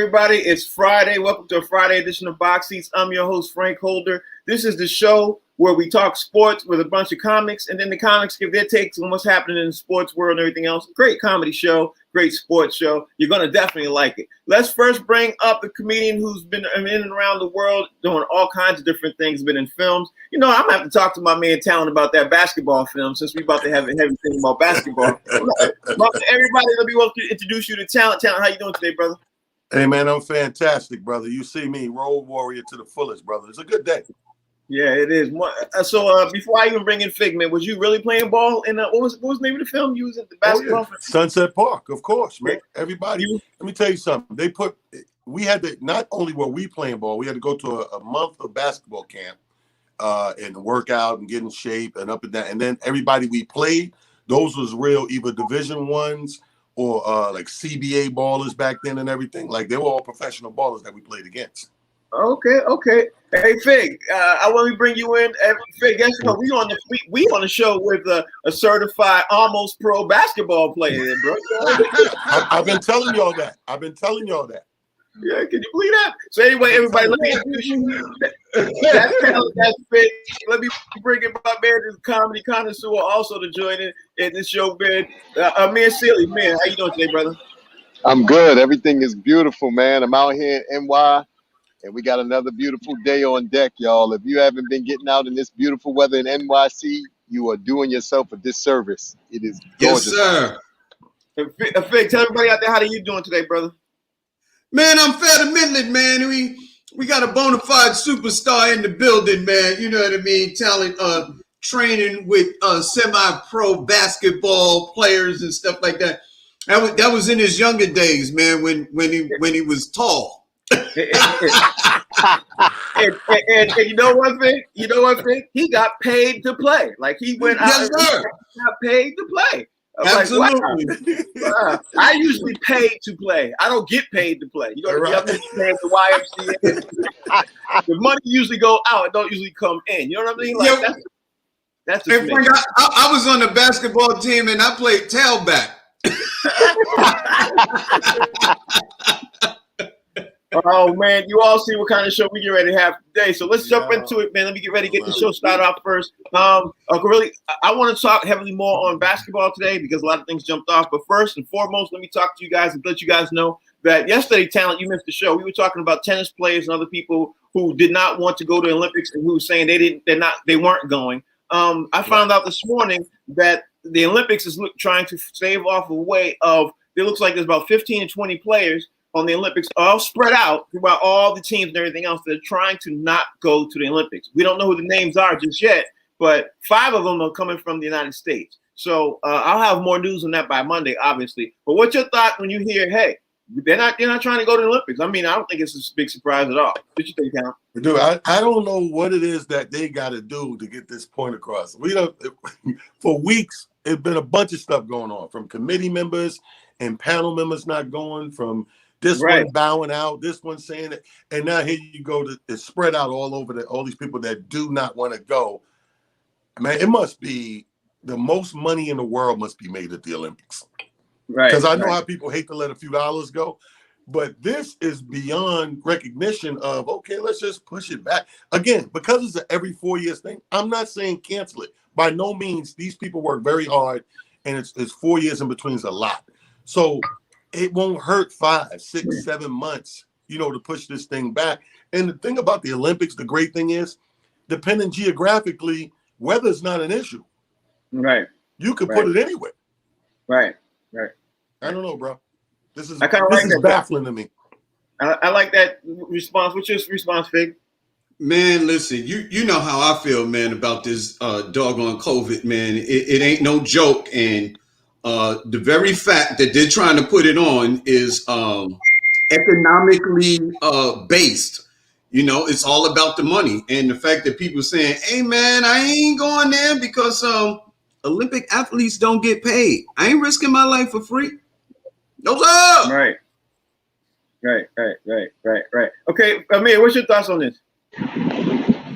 everybody? It's Friday. Welcome to a Friday edition of Box Seats. I'm your host, Frank Holder. This is the show where we talk sports with a bunch of comics, and then the comics give their takes on what's happening in the sports world and everything else. Great comedy show, great sports show. You're going to definitely like it. Let's first bring up the comedian who's been in and around the world doing all kinds of different things, been in films. You know, I'm going to have to talk to my man Talent about that basketball film since we're about to have a heavy thing about basketball. Welcome everybody. Let me introduce you to Talent. Talent, how you doing today, brother? Hey, man, I'm fantastic, brother. You see me, road warrior to the fullest, brother. It's a good day. Yeah, it is. So before I even bring in Figment, was you really playing ball in what was the name of the film you was in, the basketball? Oh, yeah. Sunset Park, of course, man. Yeah. Everybody. Let me tell you something. We had to, not only were we playing ball, we had to go to a month of basketball camp and work out and get in shape and up and down. And then everybody we played, those was real either Division Ones or like CBA ballers back then and everything. Like they were all professional ballers that we played against. Okay. Hey, Fig, I want to bring you in. Fig, guess what? We on the show with a certified almost pro basketball player, bro. I've been telling y'all that. Yeah, can you believe that? So anyway, everybody, let me introduce you. That's Fig. Let me bring in my man, this comedy connoisseur, also to join in this show, man. Man, Silly, man, how you doing today, brother? I'm good. Everything is beautiful, man. I'm out here in NY. And we got another beautiful day on deck, y'all. If you haven't been getting out in this beautiful weather in NYC, you are doing yourself a disservice. It is gorgeous. Yes, sir. Fig, tell everybody out there, how are you doing today, brother? Man, I'm fundamentally, man. We got a bona fide superstar in the building, man. You know what I mean? Talent, training with semi-pro basketball players and stuff like that. That was in his younger days, man. When he was tall. and you know one thing? He got paid to play. Like he went out and got paid to play. Absolutely. Like, wow. I usually pay to play. I don't get paid to play. You know what I mean? The YMCA. The money usually go out. It don't usually come in. You know what I mean? Like that's just me. I was on the basketball team and I played tailback. Oh man, you all see what kind of show we get ready to have today. So let's jump into it, man. Let me get ready to get the show started off first. I want to talk heavily more on basketball today because a lot of things jumped off. But first and foremost, let me talk to you guys and let you guys know that yesterday, Talent, you missed the show. We were talking about tennis players and other people who did not want to go to the Olympics and who were saying they weren't going. I found out this morning that the Olympics is trying to stave off a way of. It looks like there's about 15 to 20 players on the Olympics, all spread out throughout all the teams and everything else that are trying to not go to the Olympics. We don't know who the names are just yet, but 5 of them are coming from the United States. So I'll have more news on that by Monday, obviously. But what's your thought when you hear, hey, they're not trying to go to the Olympics? I mean, I don't think it's a big surprise at all. What you think, Count? Dude, I don't know what it is that they got to do to get this point across. For weeks, it's been a bunch of stuff going on, from committee members and panel members not going, from this one bowing out, this one saying it, and now here you go. It's spread out all over all these people that do not want to go. Man, it must be the most money in the world must be made at the Olympics. Right. Because I know how people hate to let a few dollars go, but this is beyond recognition of, okay, let's just push it back. Again, because it's an every 4 years thing, I'm not saying cancel it. By no means, these people work very hard, and it's 4 years in between is a lot. So it won't hurt 5, 6, 7 months, to push this thing back. And the thing about the Olympics, the great thing is, depending geographically, weather's not an issue. Right. You could put it anywhere. Right. I don't know, bro. This is baffling to me. I like that response. What's your response, Fig? Man, listen, you know how I feel, man, about this doggone COVID, man. It ain't no joke, and the very fact that they're trying to put it on is economically based. It's all about the money. And the fact that people saying, hey, man, I ain't going there because Olympic athletes don't get paid. I ain't risking my life for free. No, sir. Right. Okay, Amir, what's your thoughts on this?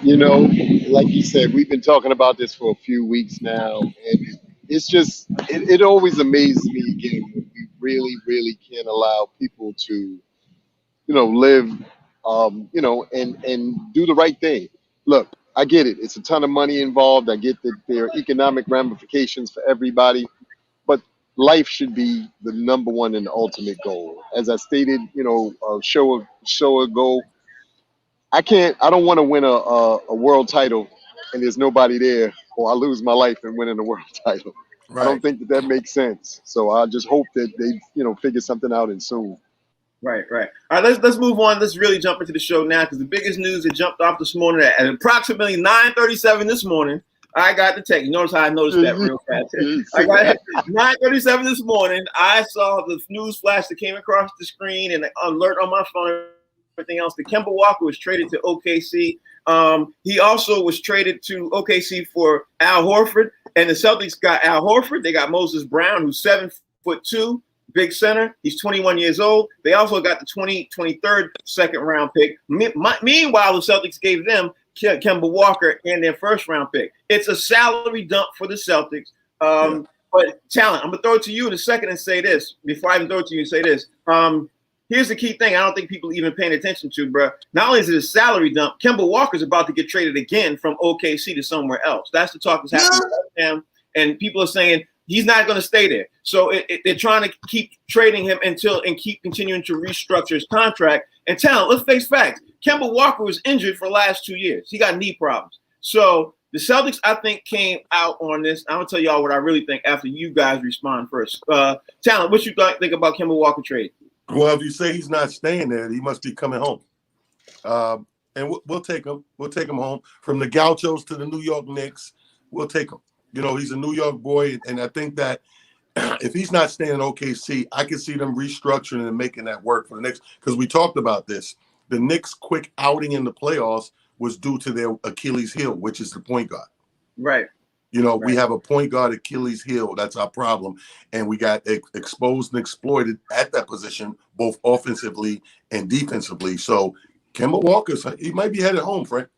Like you said, we've been talking about this for a few weeks now, and it's just, it always amazes me again when we really, really can't allow people to live, and do the right thing. Look, I get it. It's a ton of money involved. I get that there are economic ramifications for everybody, but life should be the number one and ultimate goal. As I stated, a show ago, I don't want to win a world title and there's nobody there, or I lose my life in winning a world title. I don't Right. think that makes sense. So I just hope that they, figure something out and soon. Right. All right, let's move on. Let's really jump into the show now because the biggest news that jumped off this morning at approximately 9:37 this morning. I got the text. You notice how I noticed that real fast. I got 9:37 this morning. I saw the news flash that came across the screen and an alert on my phone. Everything else. The Kemba Walker was traded to OKC. He also was traded to OKC for Al Horford, and the Celtics got Al Horford. They got Moses Brown, who's 7'2". Big center. He's 21 years old. They also got the 23rd second round pick. Meanwhile, the Celtics gave them Kemba Walker and their first round pick. It's a salary dump for the Celtics. But talent. I'm going to throw it to you in a second and say this. Before I even throw it to you and say this. Here's the key thing I don't think people even paying attention to, bro. Not only is it a salary dump, Kemba Walker's about to get traded again from OKC to somewhere else. That's the talk that's happening right now. And people are saying, he's not going to stay there. So they're trying to keep trading him and keep continuing to restructure his contract. And talent, let's face facts. Kemba Walker was injured for the last 2 years. He got knee problems. So the Celtics, I think, came out on this. I'm going to tell y'all what I really think after you guys respond first. Talent, what you think about Kemba Walker trade? Well, if you say he's not staying there, he must be coming home. And we'll take him. We'll take him home. From the Gauchos to the New York Knicks, we'll take him. He's a New York boy, and I think that if he's not staying in OKC, I can see them restructuring and making that work for the Knicks. Because we talked about this. The Knicks' quick outing in the playoffs was due to their Achilles heel, which is the point guard. Right. We have a point guard Achilles heel. That's our problem. And we got exposed and exploited at that position, both offensively and defensively. So Kemba Walker, he might be headed home, Frank.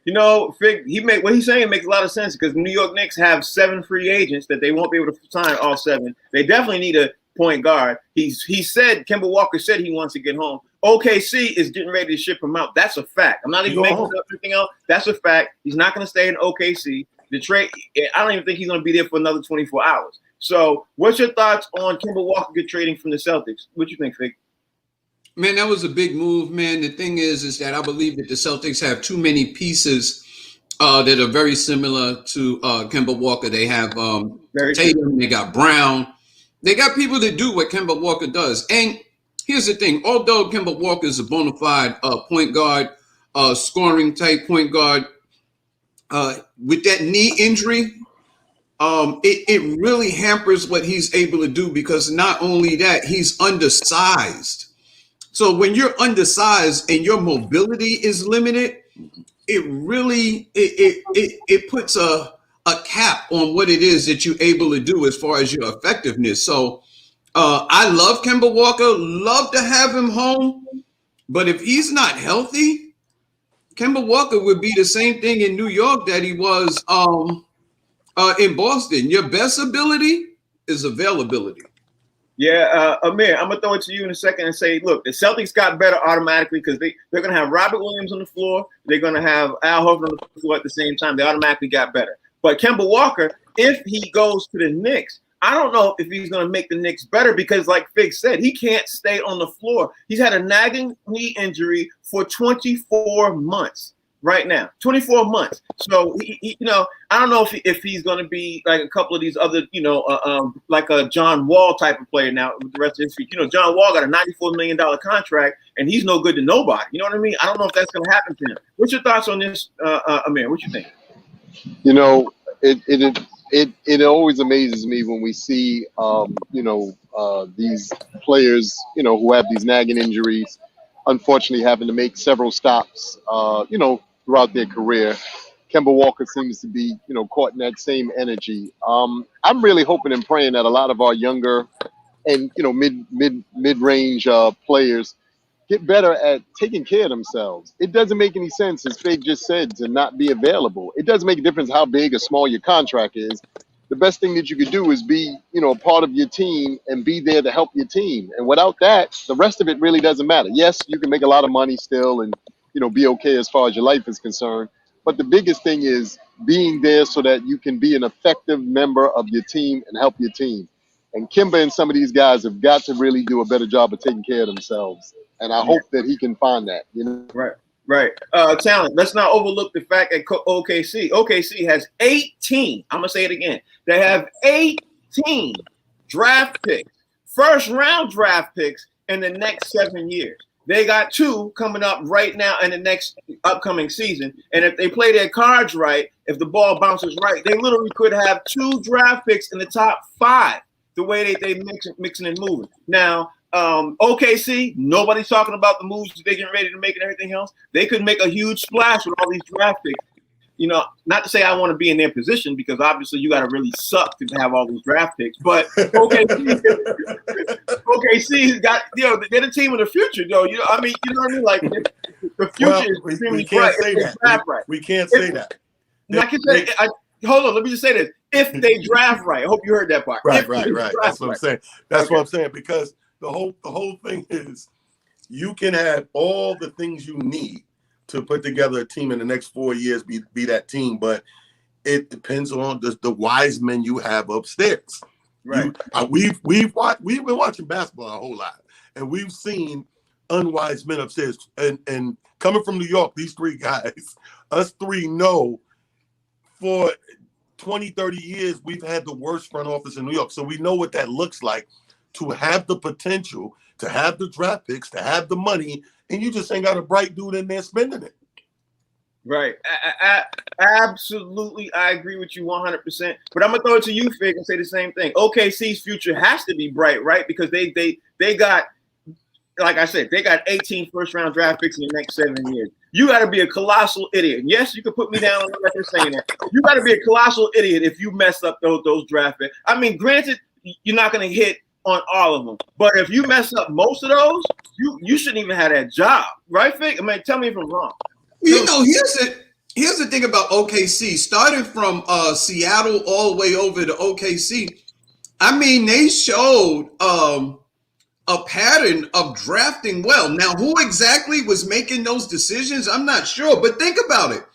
Fig, what he's saying makes a lot of sense because the New York Knicks have 7 free agents that they won't be able to sign all 7. They definitely need a point guard. Kemba Walker said he wants to get home. OKC is getting ready to ship him out. That's a fact. I'm not even making up anything else. That's a fact. He's not going to stay in OKC. The trade, I don't even think he's going to be there for another 24 hours. So what's your thoughts on Kemba Walker trading from the Celtics? What you think, Fig? Man, that was a big move, man. The thing is that I believe that the Celtics have too many pieces that are very similar to Kemba Walker. They have Tatum, they got Brown. They got people that do what Kemba Walker does. And here's the thing. Although Kemba Walker is a bona fide point guard, scoring type point guard, with that knee injury, it really hampers what he's able to do because not only that, he's undersized. So when you're undersized and your mobility is limited, it really it puts a cap on what it is that you're able to do as far as your effectiveness. So I love Kemba Walker, love to have him home, but if he's not healthy, Kemba Walker would be the same thing in New York that he was in Boston. Your best ability is availability. Yeah, Amir, I'm going to throw it to you in a second and say, look, the Celtics got better automatically because they're going to have Robert Williams on the floor. They're going to have Al Horford on the floor at the same time. They automatically got better. But Kemba Walker, if he goes to the Knicks, I don't know if he's going to make the Knicks better because, like Fig said, he can't stay on the floor. He's had a nagging knee injury for 24 months right now, 24 months. So, I don't know if he's going to be like a couple of these other, like a John Wall type of player now with the rest of his feet. John Wall got a $94 million contract, and he's no good to nobody. You know what I mean? I don't know if that's going to happen to him. What's your thoughts on this, Amir? What you think? It always amazes me when we see, these players, who have these nagging injuries, unfortunately having to make several stops, throughout their career. Kemba Walker seems to be, caught in that same energy. I'm really hoping and praying that a lot of our younger and, mid-range players get better at taking care of themselves. It doesn't make any sense, as Fig just said, to not be available. It doesn't make a difference how big or small your contract is. the best thing that you could do is be, a part of your team and be there to help your team. And without that, the rest of it really doesn't matter. Yes, you can make a lot of money still and, be okay as far as your life is concerned. But the biggest thing is being there so that you can be an effective member of your team and help your team. And Kemba and some of these guys have got to really do a better job of taking care of themselves. And I hope that he can find that, Right. Talent. Let's not overlook the fact that OKC has 18. I'm going to say it again. They have 18 draft picks, first round draft picks in the next 7 years. They got 2 coming up right now in the next upcoming season. And if they play their cards right, if the ball bounces right, they literally could have 2 draft picks in the top 5, the way they mixing and moving. Now, OKC, nobody's talking about the moves they're getting ready to make and everything else. They could make a huge splash with all these draft picks. Not to say I want to be in their position, because obviously you got to really suck to have all these draft picks. But OKC's got, they're the team of the future, though. I mean? Like the future is extremely bright. We can't say that. I can say. Hold on. Let me just say this: if they draft right, I hope you heard that part. Right. That's what I'm saying. That's what I'm saying, because the whole thing is you can have all the things you need to put together a team in the next 4 years, be that team, but it depends on the wise men you have upstairs. Right. We've been watching basketball a whole lot, and we've seen unwise men upstairs. And coming from New York, these 3 guys, us 3 know for 20, 30 years, we've had the worst front office in New York. So we know what that looks like, to have the potential, to have the draft picks, to have the money, and you just ain't got a bright dude in there spending it. Right. Absolutely. I agree with you 100%. But I'm going to throw it to you, Fig, and say the same thing. OKC's future has to be bright, right? Because they got, like I said, they got 18 first-round draft picks in the next 7 years. You got to be a colossal idiot. And yes, you can put me down on the record saying that. You got to be a colossal idiot if you mess up those draft picks. I mean, granted, you're not going to hit on all of them, but if you mess up most of those, you shouldn't even have that job, right, Fig? I mean, tell me if I'm wrong. Here's the thing about OKC. Starting from Seattle all the way over to OKC, I mean, they showed a pattern of drafting well. Now, who exactly was making those decisions, I'm not sure, but think about it.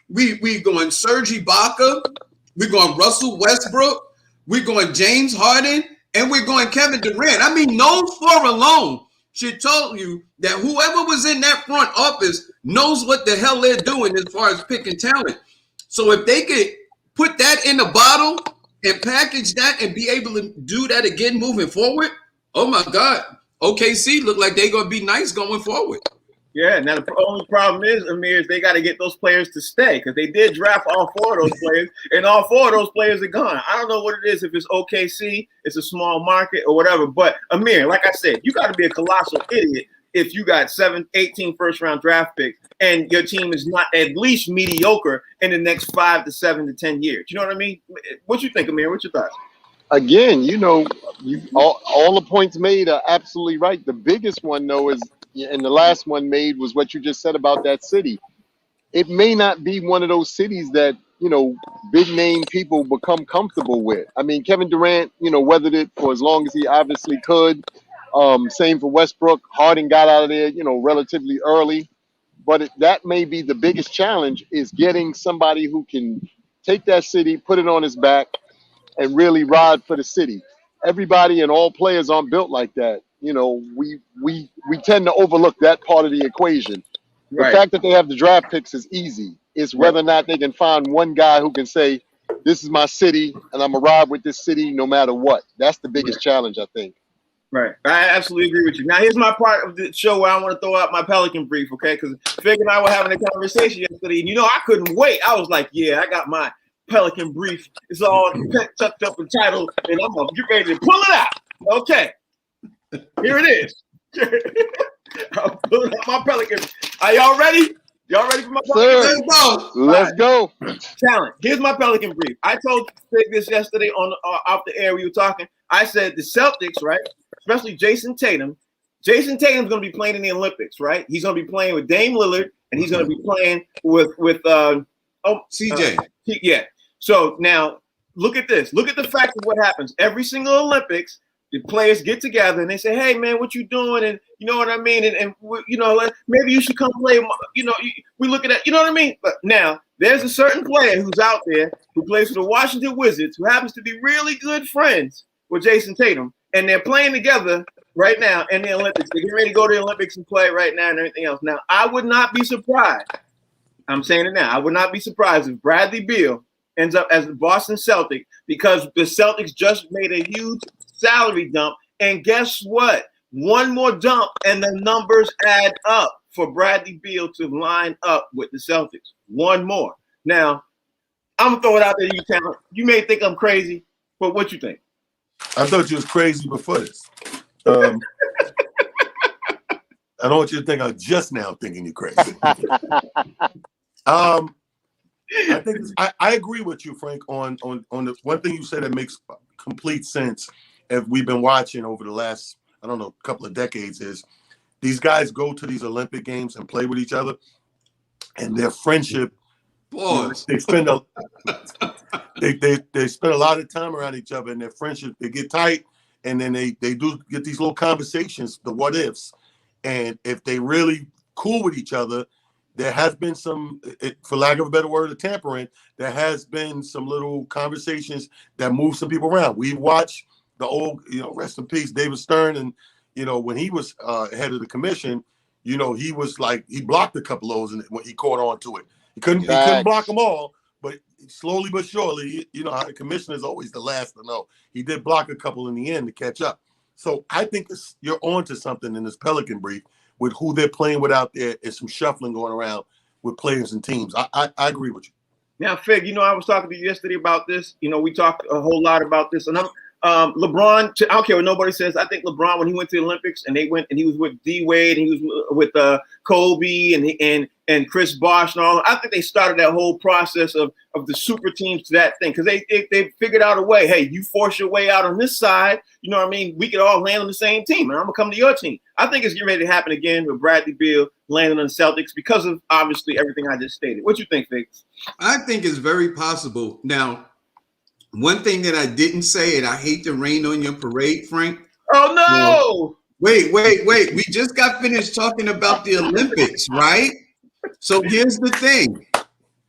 We going Serge Ibaka, we're going Russell Westbrook, we're going James Harden, and we're going Kevin Durant. I mean, those 4 alone should tell you that whoever was in that front office knows what the hell they're doing as far as picking talent. So if they could put that in a bottle and package that and be able to do that again moving forward, oh my God, OKC look like they're going to be nice going forward. Yeah, now the only problem is, Amir, is they got to get those players to stay, because they did draft all 4 of those players, and all 4 of those players are gone. I don't know what it is, if it's OKC, it's a small market or whatever, but Amir, like I said, you got to be a colossal idiot if you got 18 first-round draft picks and your team is not at least mediocre in the next 5 to 7 to 10 years. You know what I mean? What you think, Amir? What's your thoughts? Again, all the points made are absolutely right. The biggest one, though, is, and the last one made, was what you just said about that city. It may not be one of those cities that, big name people become comfortable with. I mean, Kevin Durant, weathered it for as long as he obviously could. Same for Westbrook. Harden got out of there, relatively early. But that may be the biggest challenge, is getting somebody who can take that city, put it on his back, and really ride for the city. Everybody and all players aren't built like that. We tend to overlook that part of the equation. Right. The fact that they have the draft picks is easy. It's whether or not they can find one guy who can say, this is my city, and I'm going to ride with this city no matter what. That's the biggest challenge, I think. Right. I absolutely agree with you. Now, here's my part of the show where I want to throw out my Pelican brief, okay? Because Fig and I were having a conversation yesterday, and I couldn't wait. I was like, yeah, I got my Pelican brief. It's all tucked up and titled, and I'm going to get ready to pull it out. Okay. Here it is. I'm pulling out my Pelican. Are y'all ready? Y'all ready for my Pelican? Let's go. Talent. Here's my Pelican brief. I told Fig this yesterday on off the air. We were talking. I said the Celtics, right? Especially Jason Tatum. Jason Tatum's going to be playing in the Olympics, right? He's going to be playing with Dame Lillard, and he's going to be playing with CJ. Yeah. So now look at this. Look at the fact of what happens. Every single Olympics, the players get together and they say, "Hey, man, what you doing?" And you know what I mean. And you know, maybe you should come play. You know, we look at that. You know what I mean. But now there's a certain player who's out there who plays for the Washington Wizards, who happens to be really good friends with Jason Tatum, and they're playing together right now in the Olympics. They're getting ready to go to the Olympics and play right now and everything else. Now, I would not be surprised. I'm saying it now. I would not be surprised if Bradley Beal ends up as the Boston Celtic, because the Celtics just made a huge salary dump. And guess what? One more dump and the numbers add up for Bradley Beal to line up with the Celtics. One more. Now, I'm going to throw it out there to you, Talent. You may think I'm crazy, but what you think? I thought you was crazy before this. I don't want you to think I'm just now thinking you're crazy. I think I agree with you, Frank, on the one thing you said that makes complete sense. If we've been watching over the last, I don't know, couple of decades, is these guys go to these Olympic games and play with each other, and their friendship, they spend a they spend a lot of time around each other, and their friendship, they get tight, and then they do get these little conversations, the what ifs, and if they really cool with each other, there has been some, for lack of a better word, of tampering. There has been some little conversations that move some people around. We've watched the old, rest in peace, David Stern, and when he was head of the commission, he was like, he blocked a couple of those, and when he caught on to it, he couldn't block them all, but slowly but surely, how the commissioner is always the last to know. He did block a couple in the end to catch up. So I think you're on to something in this Pelican brief with who they're playing with out there. Is some shuffling going around with players and teams. I agree with you. Now, Fig, I was talking to you yesterday about this. We talked a whole lot about this. And LeBron, I don't care what nobody says. I think LeBron, when he went to the Olympics and he was with D Wade and he was with Kobe and Chris Bosh and all, I think they started that whole process of the super teams to that thing, because they figured out a way. Hey, you force your way out on this side. You know what I mean? We could all land on the same team, and I'm gonna come to your team. I think it's getting ready to happen again with Bradley Beal landing on the Celtics because of obviously everything I just stated. What you think, Figgs? I think it's very possible. Now, one thing that I didn't say, and I hate to rain on your parade, Frank. Oh no! Wait. We just got finished talking about the Olympics, right? So here's the thing.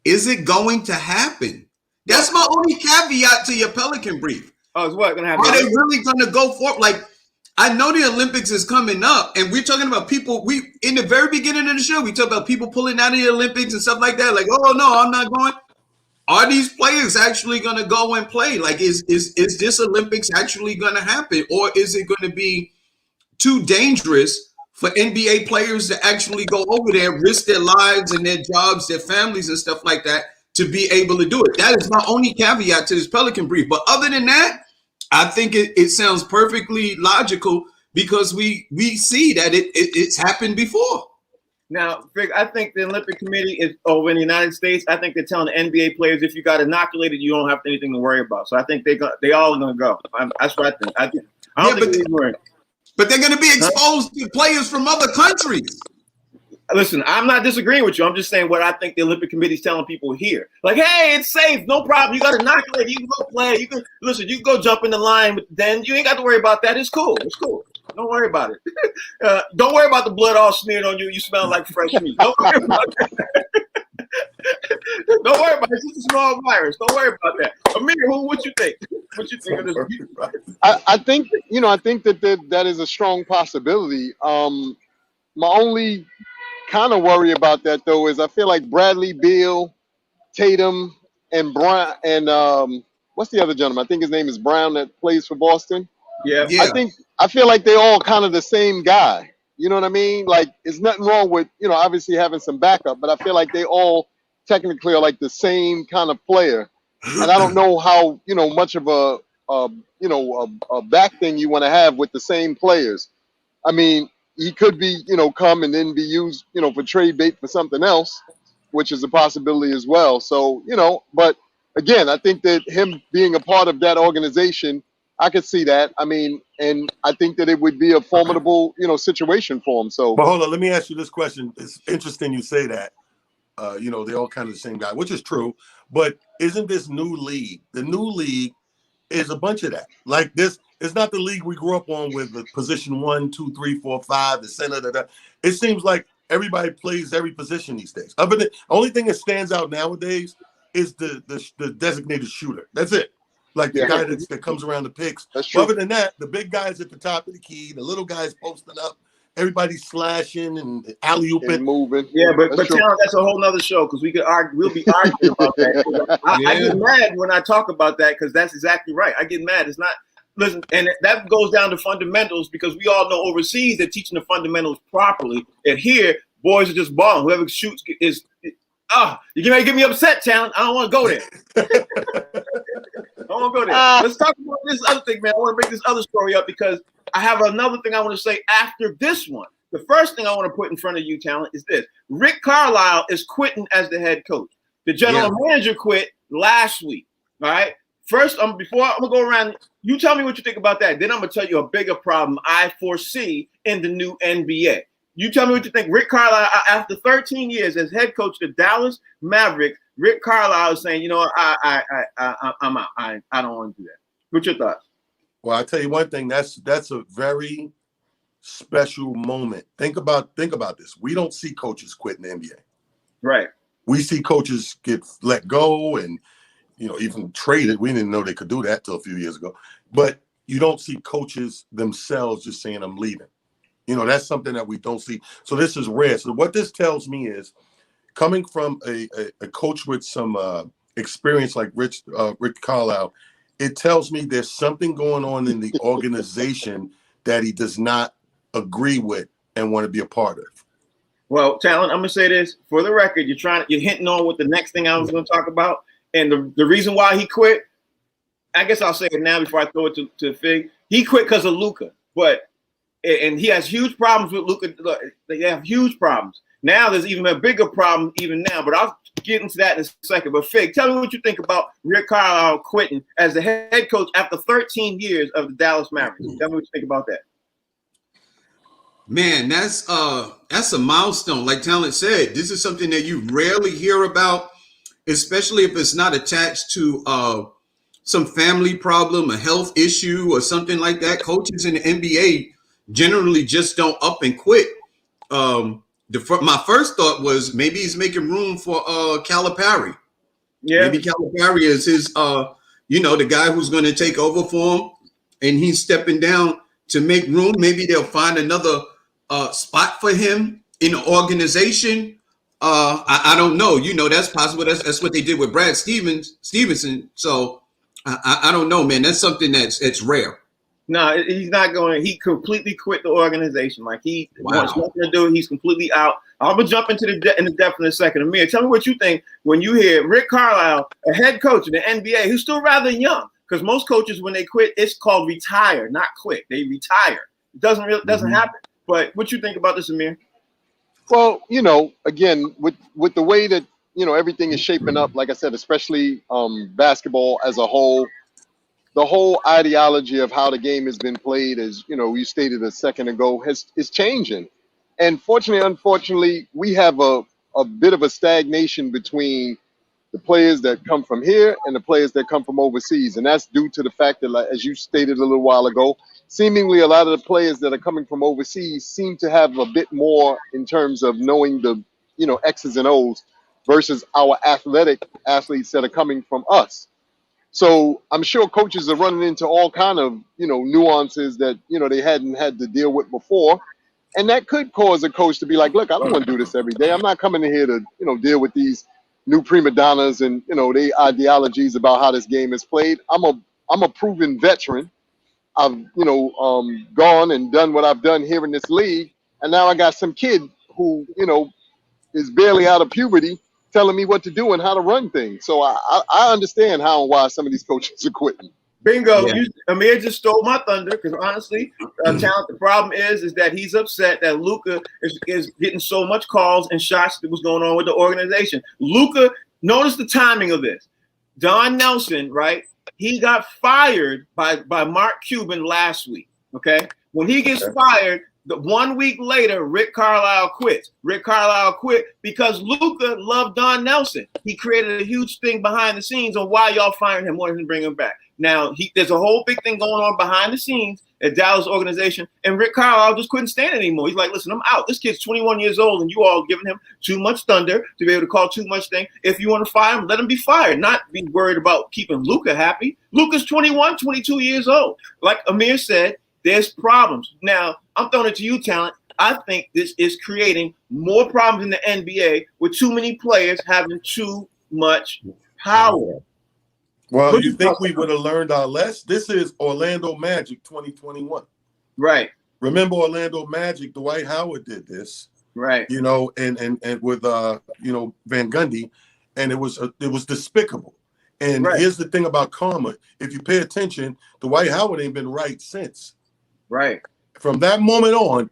Is it going to happen? That's my only caveat to your Pelican brief. Oh, it's what going to happen? Are they really going to go for it? Like, I know the Olympics is coming up, and we're talking about people. We in the very beginning of the show, we talk about people pulling out of the Olympics and stuff like that. Like, oh no, I'm not going. Are these players actually going to go and play? Like, is this Olympics actually going to happen, or is it going to be too dangerous for NBA players to actually go over there, risk their lives and their jobs, their families and stuff like that to be able to do it? That is my only caveat to this Pelican brief. But other than that, I think it sounds perfectly logical because we see that it's happened before. Now, Fig, I think the Olympic Committee is over in the United States. I think they're telling the NBA players, if you got inoculated, you don't have anything to worry about. So I think they all are going to go. That's what I think. I don't think they're worried. But they're going to be exposed to players from other countries. Listen, I'm not disagreeing with you. I'm just saying what I think the Olympic Committee is telling people here. Like, hey, it's safe. No problem. You got to inoculate. You can go play. You can go jump in the line. But then you ain't got to worry about that. It's cool. Don't worry about it. Don't worry about the blood all smeared on you. You smell like fresh meat. Don't worry about that. Don't worry about it. It's just a small virus. Don't worry about that. Amir, what you think? What you think of this? I think that is a strong possibility. My only kind of worry about that though is I feel like Bradley Beal, Tatum, and Brown, and what's the other gentleman? I think his name is Brown that plays for Boston. Yeah. I feel like they're all kind of the same guy. You know what I mean? Like, there's nothing wrong with, obviously having some backup, but I feel like they all technically are like the same kind of player. And I don't know how, much of a back thing you want to have with the same players. I mean, he could be, come and then be used, for trade bait for something else, which is a possibility as well. So, but again, I think that him being a part of that organization, I could see that. I mean, and I think that it would be a formidable, situation for him. So, but hold on, let me ask you this question. It's interesting you say that. They're all kind of the same guy, which is true. But isn't this new league? The new league is a bunch of that. Like this, it's not the league we grew up on with the position 1, 2, 3, 4, 5, the center. It seems like everybody plays every position these days. Other than the only thing that stands out nowadays is the designated shooter. That's it. Like the guy that comes around the picks. That's true. Other than that, the big guys at the top of the key, the little guys posting up, everybody's slashing and alley-ooping and moving. Yeah, but That's true. talent, that's a whole nother show because we'll be arguing about that. I get mad when I talk about that because that's exactly right. I get mad. It's not listen, and that goes down to fundamentals because we all know overseas they're teaching the fundamentals properly, and here boys are just balling. Whoever shoots is. You're gonna get me upset, talent. I don't want to go there. I don't want to go there. Let's talk about this other thing, man. I want to bring this other story up because I have another thing I want to say after this one. The first thing I want to put in front of you, talent, is this. Rick Carlisle is quitting as the head coach. The general manager quit last week. All right. First, before I'm going to go around, you tell me what you think about that. Then I'm going to tell you a bigger problem I foresee in the new NBA. You tell me what you think. Rick Carlisle, after 13 years as head coach of the Dallas Mavericks, Rick Carlisle is saying, I'm out. I don't want to do that. What's your thoughts? Well, I'll tell you one thing. That's a very special moment. Think about this. We don't see coaches quit in the NBA. Right. We see coaches get let go and, even traded. We didn't know they could do that till a few years ago. But you don't see coaches themselves just saying, I'm leaving. That's something that we don't see. So this is rare. So what this tells me is coming from a coach with some experience like Rick Carlisle, it tells me there's something going on in the organization that he does not agree with and want to be a part of. Well, talent, I'm going to say this for the record. You're hinting on what the next thing I was going to talk about. And the reason why he quit, I guess I'll say it now before I throw it to Fig. He quit because of Luka. And he has huge problems with Luka. They have huge problems. Now there's even a bigger problem even now, but I'll get into that in a second. But Fig, tell me what you think about Rick Carlisle quitting as the head coach after 13 years of the Dallas Mavericks. Tell me what you think about that. Man, that's a milestone. Like Talent said, this is something that you rarely hear about, especially if it's not attached to some family problem, a health issue, or something like that. Coaches in the NBA generally just don't up and quit. My first thought was maybe he's making room for Calipari. Yeah, maybe Calipari is his, the guy who's going to take over for him, and he's stepping down to make room. Maybe they'll find another spot for him in the organization. I don't know. That's possible. That's what they did with Brad Stevenson. So I don't know, man. That's something it's rare. No, he's not going. He completely quit the organization. Like he wants nothing to do. He's completely out. I'm gonna jump into the depth in a second. Amir, tell me what you think when you hear Rick Carlisle, a head coach in the NBA, who's still rather young. Because most coaches, when they quit, it's called retire, not quit. They retire. It doesn't happen. But what you think about this, Amir? Well, again, with the way that everything is shaping up, like I said, especially basketball as a whole. The whole ideology of how the game has been played, as you stated a second ago, is changing. And unfortunately, we have a bit of a stagnation between the players that come from here and the players that come from overseas. And that's due to the fact that, as you stated a little while ago, seemingly a lot of the players that are coming from overseas seem to have a bit more in terms of knowing the, X's and O's versus our athletes that are coming from us. So I'm sure coaches are running into all kind of, nuances that, they hadn't had to deal with before. And that could cause a coach to be like, look, I don't want to do this every day. I'm not coming in here to, deal with these new prima donnas and, their ideologies about how this game is played. I'm a proven veteran. I've, gone and done what I've done here in this league. And now I got some kid who, is barely out of puberty telling me what to do and how to run things. So I understand how and why some of these coaches are quitting. Bingo. Yeah. Amir just stole my thunder because honestly, Talent, the problem is that he's upset that Luka is getting so much calls and shots that was going on with the organization. Luka, notice the timing of this. Don Nelson, right? He got fired by Mark Cuban last week, okay? When he gets fired, The 1 week later, Rick Carlisle quits. Rick Carlisle quit because Luka loved Don Nelson. He created a huge thing behind the scenes on why y'all fired him, wanted to bring him back. Now, there's a whole big thing going on behind the scenes at Dallas organization, and Rick Carlisle just couldn't stand it anymore. He's like, listen, I'm out. This kid's 21 years old, and you all giving him too much thunder to be able to call too much thing. If you want to fire him, let him be fired, not be worried about keeping Luka happy. Luka's 21, 22 years old. Like Amir said, there's problems. Now, I'm throwing it to you, Talent. I think this is creating more problems in the NBA with too many players having too much power. Well, you think we would have learned our lesson? This is Orlando Magic 2021. Right. Remember Orlando Magic, Dwight Howard did this. Right. You know, and with Van Gundy, and it was despicable. And here's the thing about karma. If you pay attention, Dwight Howard ain't been right since. Right. From that moment on,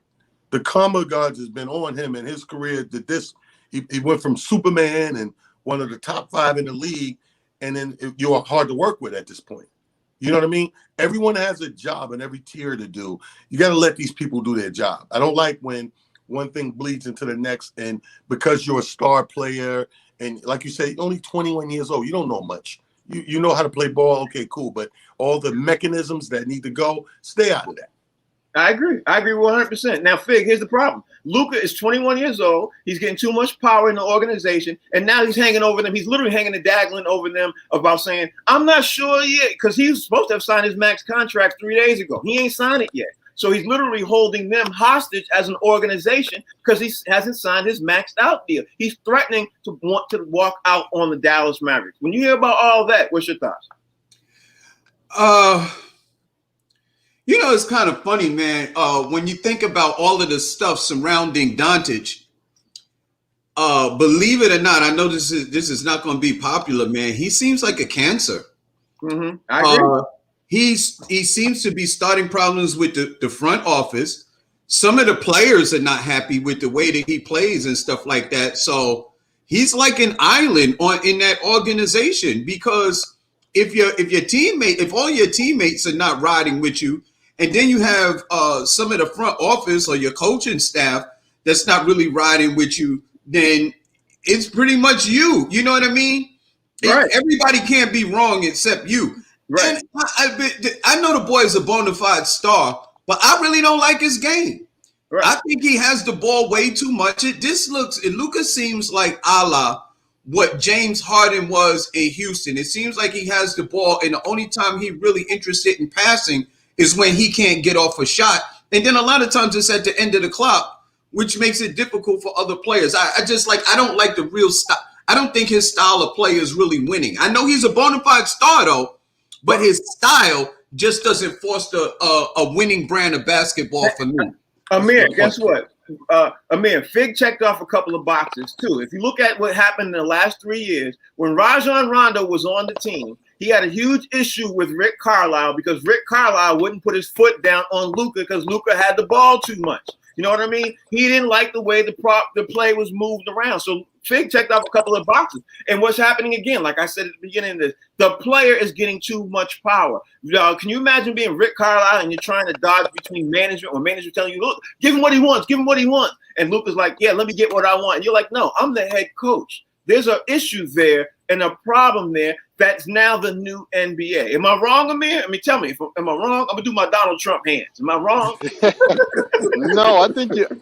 the karma gods has been on him, and his career did this. He went from Superman and one of the top 5 in the league, and then you're hard to work with at this point. You know what I mean? Everyone has a job and every tier to do. You got to let these people do their job. I don't like when one thing bleeds into the next, and because you're a star player, and like you say, you're only 21 years old, you don't know much. You know how to play ball, okay, cool, but all the mechanisms that need to go, stay out of that. I agree 100%. Now, Fig, here's the problem. Luka is 21 years old. He's getting too much power in the organization, and now he's hanging over them. He's literally hanging and daggling over them about saying, I'm not sure yet, because he was supposed to have signed his max contract 3 days ago. He ain't signed it yet. So he's literally holding them hostage as an organization because he hasn't signed his maxed out deal. He's threatening to want to walk out on the Dallas Mavericks. When you hear about all that, what's your thoughts? You know, it's kind of funny, man. When you think about all of the stuff surrounding Doncic, believe it or not, I know this is not going to be popular, man. He seems like a cancer. Mm-hmm. I agree. He seems to be starting problems with the front office. Some of the players are not happy with the way that he plays and stuff like that. So he's like an island in that organization, because if all your teammates are not riding with you, and then you have some of the front office or your coaching staff that's not really riding with you, then it's pretty much you. You know what I mean? Right. Everybody can't be wrong except you. Right. And I know the boy is a bona fide star, but I really don't like his game. Right. I think he has the ball way too much. Luka seems like a la what James Harden was in Houston. It seems like he has the ball, and the only time he really interested in passing is when he can't get off a shot. And then a lot of times it's at the end of the clock, which makes it difficult for other players. I don't like the real style. I don't think his style of play is really winning. I know he's a bona fide star, though, but his style just doesn't foster a winning brand of basketball for me. Amir, guess what? Amir, Fig checked off a couple of boxes, too. If you look at what happened in the last 3 years, when Rajon Rondo was on the team, he had a huge issue with Rick Carlisle because Rick Carlisle wouldn't put his foot down on Luka because Luka had the ball too much. You know what I mean? He didn't like the way the play was moved around. So Fig checked off a couple of boxes. And what's happening again, like I said at the beginning of this, the player is getting too much power. Can you imagine being Rick Carlisle and you're trying to dodge between management, or management telling you, look, give him what he wants, And Luka's like, yeah, let me get what I want. And you're like, no, I'm the head coach. There's an issue there and a problem there that's now the new NBA. Am I wrong, Amir? I mean, tell me, am I wrong? I'm gonna do my Donald Trump hands. Am I wrong? No, I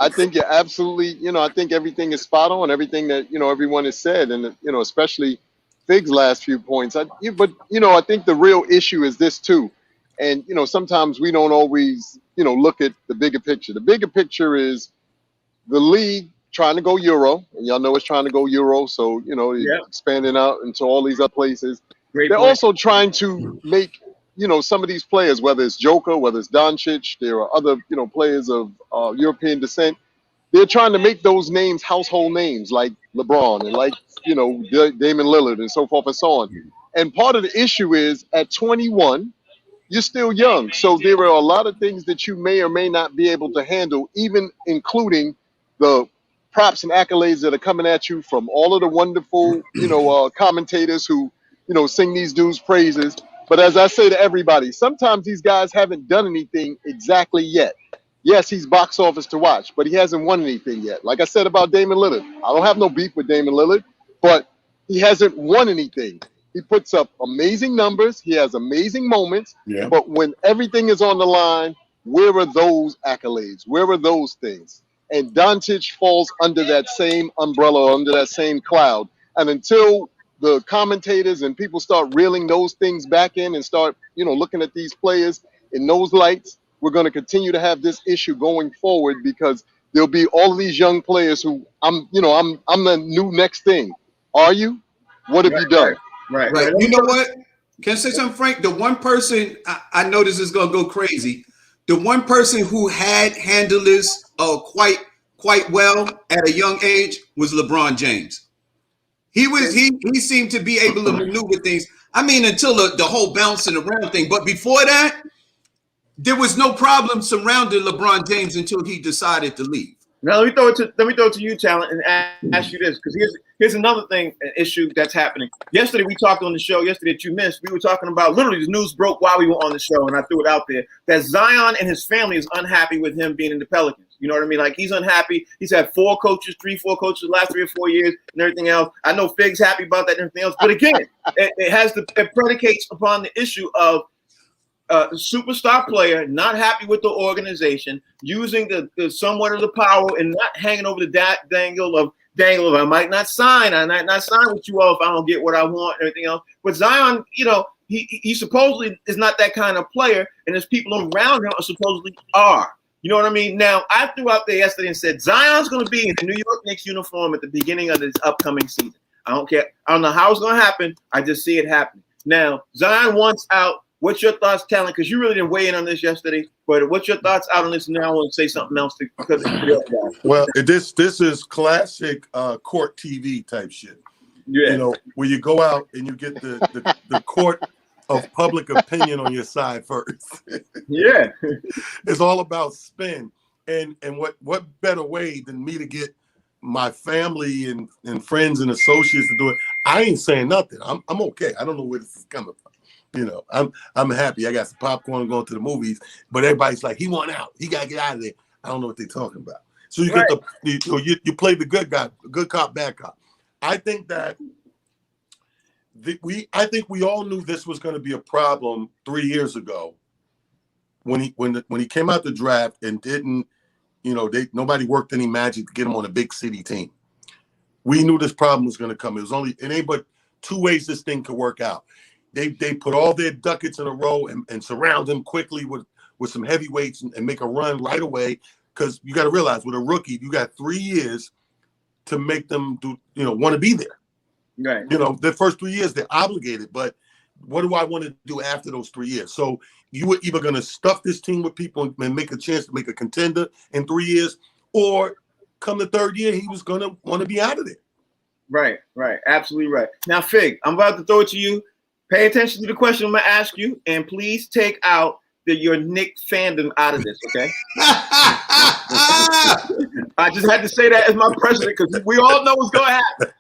think you're absolutely. I think everything is spot on. Everything that everyone has said, and especially Fig's last few points. I think the real issue is this too, and sometimes we don't always look at the bigger picture. The bigger picture is the league trying to go Euro, and y'all know it's trying to go Euro, so expanding out into all these other places. They're also trying to make some of these players, whether it's Joker, whether it's Doncic, there are other players of European descent. They're trying to make those names household names, like LeBron and like Damon Lillard and so forth and so on. And part of the issue is at 21, you're still young, so there are a lot of things that you may or may not be able to handle, even including the props and accolades that are coming at you from all of the wonderful, commentators who, sing these dudes' praises. But as I say to everybody, sometimes these guys haven't done anything exactly yet. Yes, he's box office to watch, but he hasn't won anything yet. Like I said about Damian Lillard, I don't have no beef with Damian Lillard, but he hasn't won anything. He puts up amazing numbers. He has amazing moments. Yeah. But when everything is on the line, where are those accolades? Where are those things? And Doncic falls under that same umbrella, under that same cloud. And until the commentators and people start reeling those things back in and start, looking at these players in those lights, we're going to continue to have this issue going forward, because there'll be all of these young players who I'm the new next thing. Are you? What have you done? Right. You know what? Can I say something, Frank? The one person I know this is going to go crazy. The one person who had handled this quite well at a young age was LeBron James. He seemed to be able to maneuver things. I mean, until the whole bouncing around thing. But before that, there was no problem surrounding LeBron James until he decided to leave. Now let me throw it to you, Talent, and ask you this, because here's another thing, an issue that's happening. Yesterday we talked on the show. Yesterday that you missed, we were talking about, literally the news broke while we were on the show, and I threw it out there, that Zion and his family is unhappy with him being in the Pelicans. You know what I mean? Like, he's unhappy. He's had 4 coaches the last 3 or 4 years, and everything else. I know Fig's happy about that and everything else, but again, it predicates upon the issue of superstar player not happy with the organization, using the somewhat of the power and not hanging over the dangle of I might not sign. I might not sign with you all if I don't get what I want and everything else. But Zion, he supposedly is not that kind of player, and his people around him supposedly are. You know what I mean? Now, I threw out there yesterday and said Zion's going to be in the New York Knicks uniform at the beginning of this upcoming season. I don't care. I don't know how it's going to happen. I just see it happening. Now, Zion wants out. What's your thoughts, Talent? Because you really didn't weigh in on this yesterday. But what's your thoughts out on this? Now I want to say something else because well, this is classic court TV type shit. Yeah. Where you go out and you get the court of public opinion on your side first. Yeah. It's all about spin. And what better way than me to get my family and friends and associates to do it? I ain't saying nothing. I'm okay. I don't know where this is coming from. I'm happy. I got some popcorn going to the movies, but everybody's like, he want out. He got to get out of there. I don't know what they're talking about. So you get you play the good guy, good cop, bad cop. I think that we all knew this was going to be a problem 3 years ago when he came out the draft and didn't, nobody worked any magic to get him on a big city team. We knew this problem was going to come. It ain't but 2 ways this thing could work out. They put all their ducats in a row and surround him quickly with some heavyweights and make a run right away. Because you got to realize, with a rookie, you got 3 years to make them want to be there. Right. The first 3 years they're obligated, but what do I want to do after those 3 years? So you were either going to stuff this team with people and make a chance to make a contender in 3 years, or come the 3rd year, he was going to want to be out of there. Right. Absolutely right. Now, Fig, I'm about to throw it to you. Pay attention to the question I'm going to ask you, and please take out your Knicks fandom out of this, okay? I just had to say that as my president because we all know what's going to happen.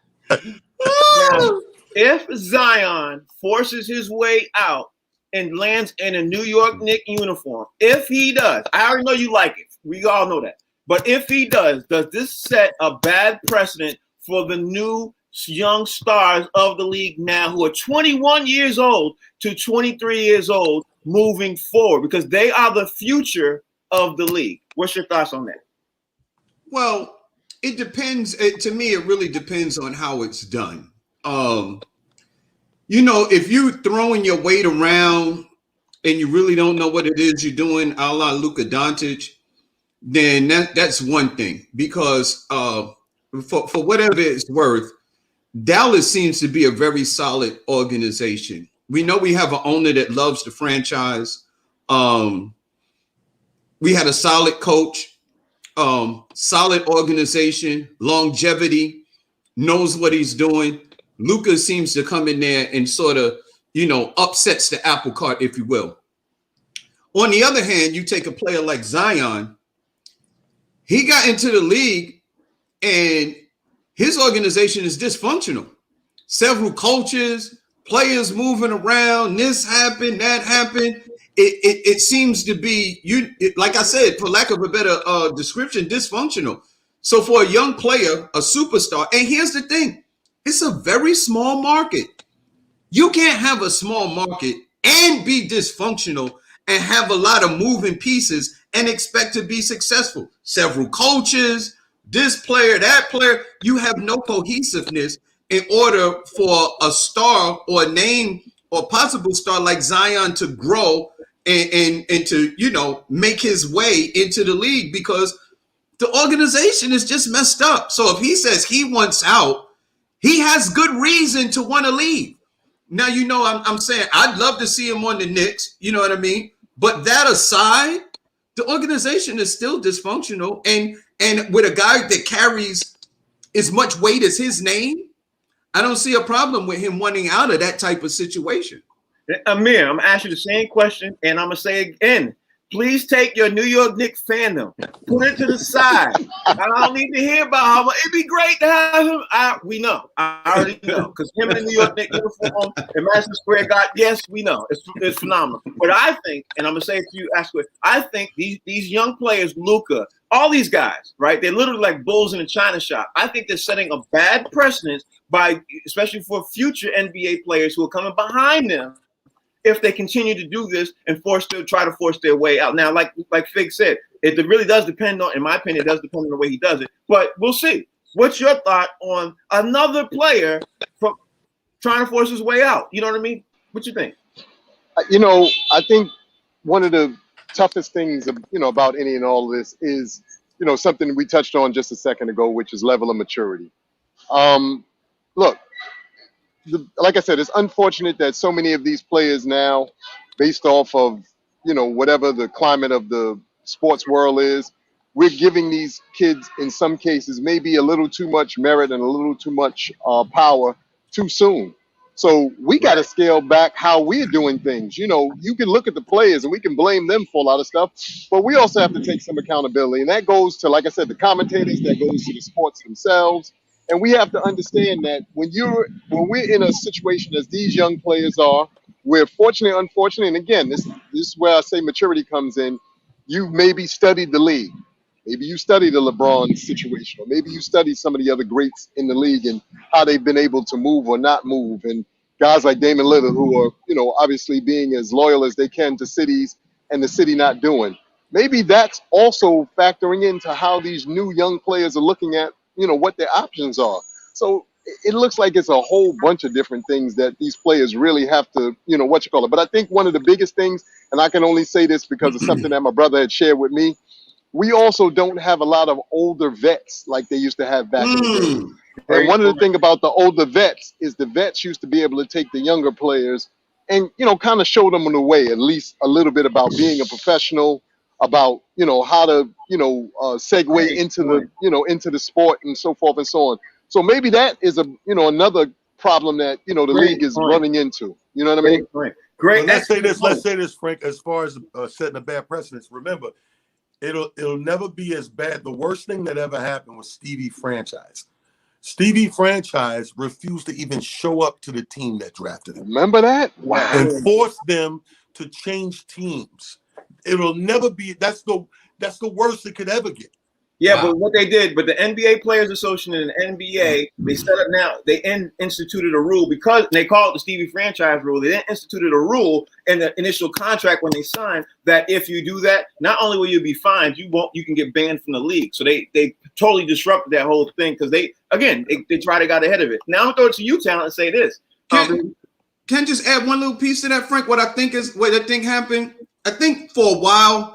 Now, if Zion forces his way out and lands in a New York Knicks uniform, if he does, I already know you like it. We all know that. But if he does this set a bad precedent for the new young stars of the league now who are 21 years old to 23 years old moving forward, because they are the future of the league? What's your thoughts on that? Well, it depends. To me, it really depends on how it's done. If you throwing your weight around and you really don't know what it is you're doing, a la Luka Doncic, then that's one thing. Because for whatever it's worth, Dallas seems to be a very solid organization. We know we have an owner that loves the franchise. We had a solid coach, solid organization, longevity, knows what he's doing. Luka seems to come in there and sort of, upsets the apple cart, if you will. On the other hand, you take a player like Zion. He got into the league and his organization is dysfunctional. Several coaches, players moving around, this happened, that happened. it seems to be like I said, for lack of a better description, dysfunctional. So for a young player, a superstar, and here's the thing, it's a very small market. You can't have a small market and be dysfunctional and have a lot of moving pieces and expect to be successful. Several coaches, this player, that player, you have no cohesiveness in order for a star or a name or possible star like Zion to grow and to, make his way into the league, because the organization is just messed up. So if he says he wants out, he has good reason to want to leave. Now, I'm saying I'd love to see him on the Knicks, you know what I mean? But that aside, the organization is still dysfunctional. And with a guy that carries as much weight as his name, I don't see a problem with him wanting out of that type of situation. Amir, I'm asking you the same question, and I'm going to say again, please take your New York Knicks fandom, put it to the side. I don't need to hear about how it'd be great to have him. We know. I already know. Because him in the New York Knicks uniform and Madison Square Garden, yes, we know. It's phenomenal. But I think, and I'm going to say it to you, I think these young players, Luka, all these guys, right? They're literally like bulls in a china shop. I think they're setting a bad precedent especially for future NBA players who are coming behind them, if they continue to do this and try to force their way out. Now, like Fig said, it really does depend on, in my opinion, it does depend on the way he does it. But we'll see. What's your thought on another player from trying to force his way out? You know what I mean? What you think? I think one of the toughest things, about any and all of this is, something we touched on just a second ago, which is level of maturity. Look, like I said, it's unfortunate that so many of these players now, based off of, whatever the climate of the sports world is, we're giving these kids, in some cases, maybe a little too much merit and a little too much power too soon. So we got to scale back how we're doing things. You can look at the players and we can blame them for a lot of stuff, but we also have to take some accountability. And that goes to, like I said, the commentators, that goes to the sports themselves. And we have to understand that when we're in a situation as these young players are, we're fortunate, unfortunate, and again, this is where I say maturity comes in. You maybe studied the league. Maybe you studied the LeBron situation, or maybe you studied some of the other greats in the league and how they've been able to move or not move. And guys like Damian Lillard, who are, obviously being as loyal as they can to cities and the city not doing. Maybe that's also factoring into how these new young players are looking at, what their options are. So it looks like it's a whole bunch of different things that these players really have to, But I think one of the biggest things, and I can only say this because of something that my brother had shared with me, we also don't have a lot of older vets like they used to have back in the day. And one of the things about the older vets is the vets used to be able to take the younger players and, kind of show them the way, at least a little bit about being a professional, about, how to, segue into the sport and so forth and so on. So maybe that is another problem that, the league is running into. You know what I mean? Great. Let's say this, Frank, as far as setting a bad precedence. Remember, it'll never be as bad. The worst thing that ever happened was Stevie Franchise. Stevie Franchise refused to even show up to the team that drafted him. Remember that? Wow. And forced them to change teams. It'll never be. That's the worst it could ever get. Yeah, wow. But what they did, but the NBA Players Association and the NBA, they set up now, they instituted a rule because they call it the Stevie Franchise rule. They then instituted a rule in the initial contract when they signed that if you do that, not only will you be fined, you can get banned from the league. So they totally disrupted that whole thing because they tried to get ahead of it. Now I'm gonna throw it to you, Talent, and say this. Can I just add one little piece to that, Frank? What I think happened. I think for a while,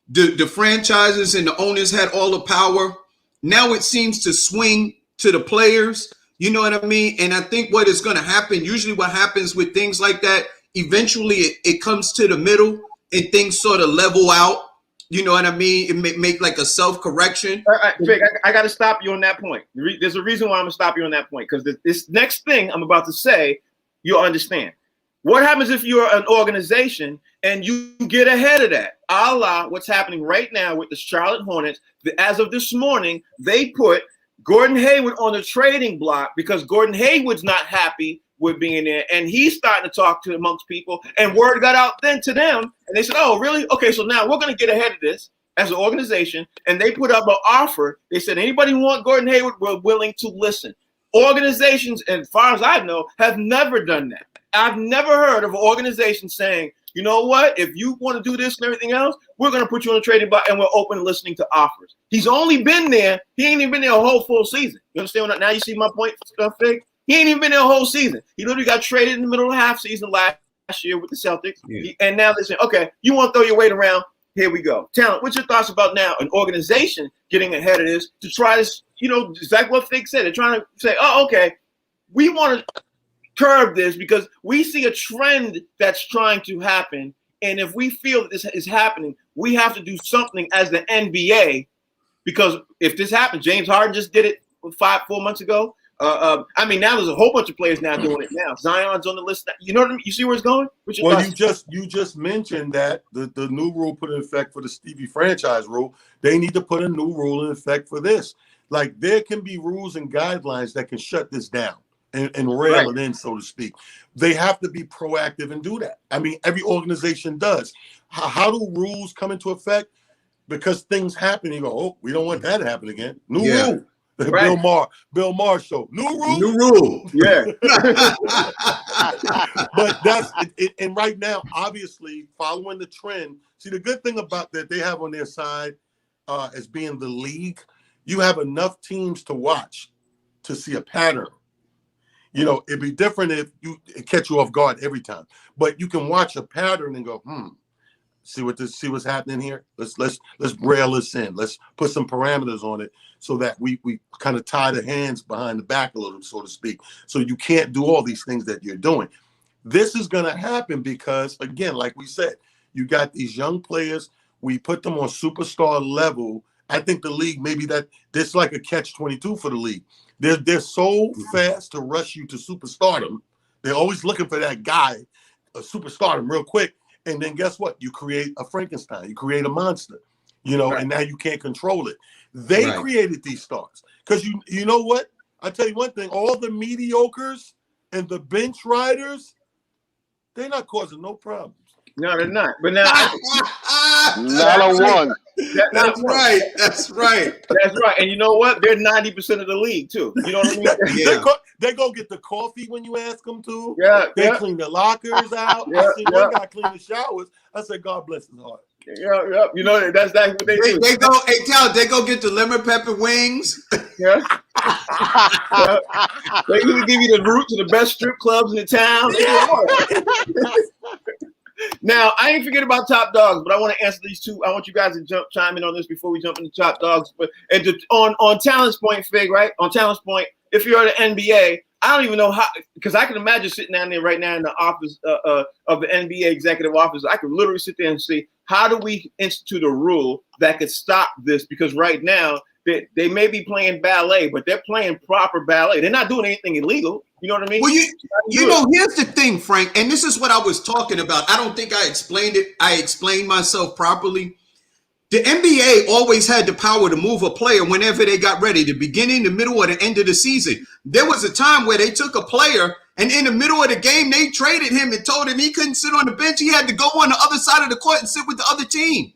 the franchises and the owners had all the power. Now it seems to swing to the players. You know what I mean? And I think what is going to happen, usually what happens with things like that, eventually it comes to the middle and things sort of level out. You know what I mean? It make like a self-correction. Vic, I got to stop you on that point. There's a reason why I'm going to stop you on that point, because this next thing I'm about to say, you'll understand. What happens if you're an organization and you get ahead of that? A la what's happening right now with the Charlotte Hornets. As of this morning, they put Gordon Hayward on the trading block because Gordon Hayward's not happy with being there, and he's starting to talk to amongst people, and word got out then to them, and they said, oh, really? Okay, so now we're going to get ahead of this as an organization, and they put up an offer. They said, anybody who want Gordon Hayward, we're willing to listen. Organizations, as far as I know, have never done that. I've never heard of an organization saying, you know what, if you want to do this and everything else, we're going to put you on a trading block, and we're open to listening to offers. He's only been there. He ain't even been there a whole full season. You understand what? Now you see my point, Fig? He ain't even been there a whole season. He literally got traded in the middle of the half season last year with the Celtics. Yeah. And now they say, okay, you want to throw your weight around? Here we go. Talent, what's your thoughts about now an organization getting ahead of this to try this, exactly what Fig said. They're trying to say, oh, okay, we want to curb this because we see a trend that's trying to happen. And if we feel that this is happening, we have to do something as the NBA because if this happens, James Harden just did it 4 months ago. I mean, now there's a whole bunch of players now doing it now. Zion's on the list. You know what I mean? You see where it's going? Well, you just mentioned that the new rule put in effect for the Stevie franchise rule. They need to put a new rule in effect for this. Like there can be rules and guidelines that can shut this down and rail it in, so to speak. They have to be proactive and do that. I mean, every organization does. How do rules come into effect? Because things happen. You go, oh, we don't want that to happen again. New rule. Right. Bill Maher show. New rule. Yeah. But that's it. And right now, obviously, following the trend. See, the good thing about that they have on their side as being the league, you have enough teams to watch to see a pattern. It'd be different if it catch you off guard every time. But you can watch a pattern and go, see what's happening here. Let's rail this in. Let's put some parameters on it so that we kind of tie the hands behind the back a little, so to speak. So you can't do all these things that you're doing. This is going to happen because, again, like we said, you got these young players. We put them on superstar level. I think the league, maybe that's like a catch-22 for the league. They're so fast to rush you to superstardom. They're always looking for that guy, a superstardom real quick. And then guess what? You create a Frankenstein. You create a monster, and now you can't control it. They created these stars. Because you know what? I'll tell you one thing. All the mediocres and the bench riders, they're not causing no problems. No, they're not. But now, not a one. That's right. That's right. That's right. And you know what? They're 90% of the league too. You know what I mean? Yeah. They go get the coffee when you ask them to. Yeah. They clean the lockers out. I see one guy clean the showers. I said, God bless his heart. Yeah. You know that's what they do. They go. Hey, they go get the lemon pepper wings. Yeah. They even give you the route to the best strip clubs in the town. Now, I ain't forget about Top Dogs, but I want to answer these two. I want you guys to chime in on this before we jump into Top Dogs. But on Talent's point, Fig, right? On Talent's point, if you're at the NBA, I don't even know how, because I can imagine sitting down there right now in the office of the NBA executive office. I could literally sit there and see, how do we institute a rule that could stop this? Because right now, they may be playing ballet, but they're playing proper ballet. They're not doing anything illegal. You know what I mean? Well, here's the thing, Frank, and this is what I was talking about. I don't think I explained it. I explained myself properly. The NBA always had the power to move a player whenever they got ready, the beginning, the middle, or the end of the season. There was a time where they took a player, and in the middle of the game, they traded him and told him he couldn't sit on the bench. He had to go on the other side of the court and sit with the other team.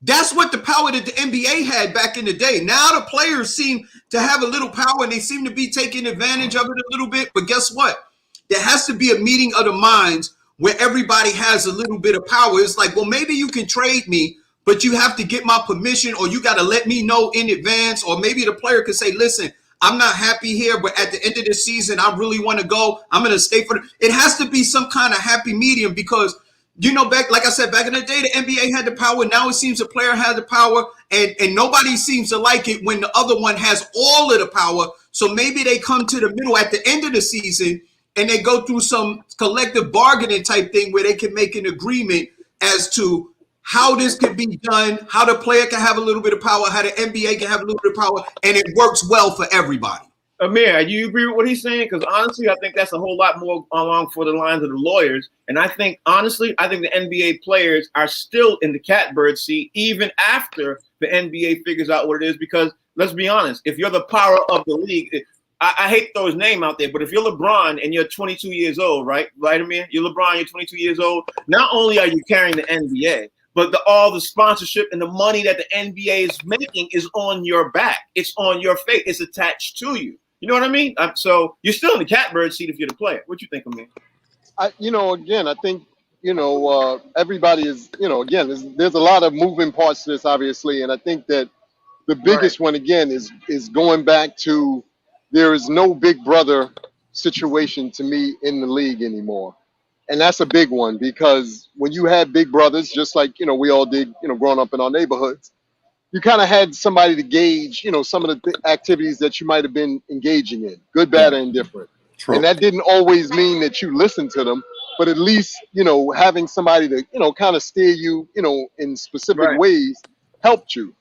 That's what the power that the NBA had back in the day. Now the players seem to have a little power and they seem to be taking advantage of it a little bit. But guess what? There has to be a meeting of the minds where everybody has a little bit of power. It's like, well, maybe you can trade me, but you have to get my permission, or you got to let me know in advance. Or maybe the player could say, listen, I'm not happy here, but at the end of the season, I really want to go. I'm going to stay for it. Has to be some kind of happy medium because like I said, back in the day, the NBA had the power. Now it seems the player has the power, and nobody seems to like it when the other one has all of the power. So maybe they come to the middle at the end of the season and they go through some collective bargaining type thing where they can make an agreement as to how this can be done, how the player can have a little bit of power, how the NBA can have a little bit of power, and it works well for everybody. Amir, do you agree with what he's saying? Because honestly, I think that's a whole lot more along for the lines of the lawyers. And I think the NBA players are still in the catbird seat even after the NBA figures out what it is. Because let's be honest. If you're the power of the league, I hate to throw his name out there, but if you're LeBron and you're 22 years old, right, Amir? You're LeBron, you're 22 years old. Not only are you carrying the NBA, but all the sponsorship and the money that the NBA is making is on your back. It's on your face. It's attached to you. You know what I mean? So you're still in the catbird seat if you're the player. What you think, Amir? Again, I think, everybody is, again, there's a lot of moving parts to this, obviously. And I think that the biggest one, again, is going back to there is no big brother situation to me in the league anymore. And that's a big one, because when you had big brothers, just like, we all did, growing up in our neighborhoods, you kind of had somebody to gauge, some of the activities that you might have been engaging in, good, bad, or indifferent. True. And that didn't always mean that you listened to them, but at least, having somebody to, kind of steer you, in specific ways helped you.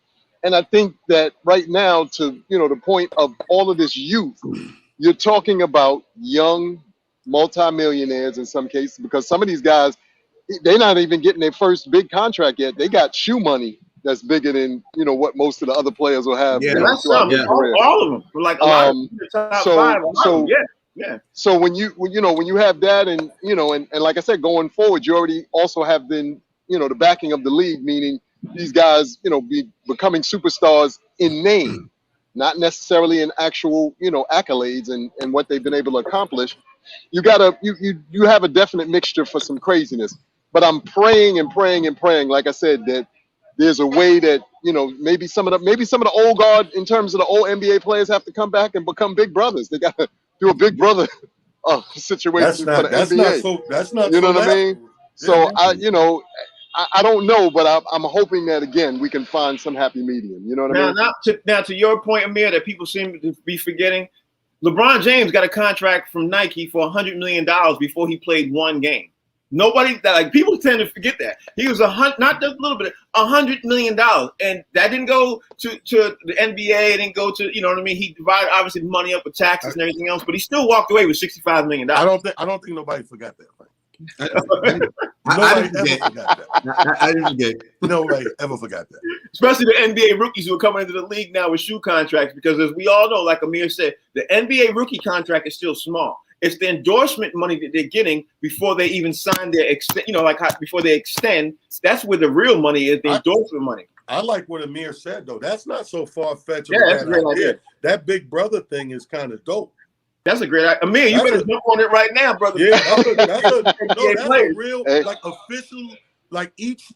And I think that right now, to, the point of all of this youth, you're talking about young multimillionaires in some cases, because some of these guys, they're not even getting their first big contract yet. They got shoe money that's bigger than, what most of the other players will have. Yeah, that's all of them. Like a lot of the top five. So when you have that, and and like I said, going forward, you already also have then, the backing of the league, meaning these guys, be becoming superstars in name, not necessarily in actual, accolades and what they've been able to accomplish. You have a definite mixture for some craziness. But I'm praying and praying and praying, like I said, that there's a way that, maybe some of the old guard in terms of the old NBA players have to come back and become big brothers. They got to do a big brother situation for the NBA. That's not you know what I mean? So I don't know, but I'm hoping that, again, we can find some happy medium. You know what I mean? Now to your point, Amir, that people seem to be forgetting, LeBron James got a contract from Nike for $100 million before he played one game. People tend to forget that. He was not just a little bit, $100 million. And that didn't go to the NBA. It didn't go to, you know what I mean? He divided, obviously, the money up with taxes and everything else, but he still walked away with $65 million. I don't think nobody forgot that, Frank. I didn't forget. Nobody ever forgot that. Especially the NBA rookies who are coming into the league now with shoe contracts, because as we all know, like Amir said, the NBA rookie contract is still small. It's the endorsement money that they're getting before they even sign their before they extend. That's where the real money is, the endorsement money. I like what Amir said, though. That's not so far-fetched. Yeah, that's a great idea. That big brother thing is kind of dope. That's a great idea. Amir, you better jump on it right now, brother. Yeah, that's a real, official, each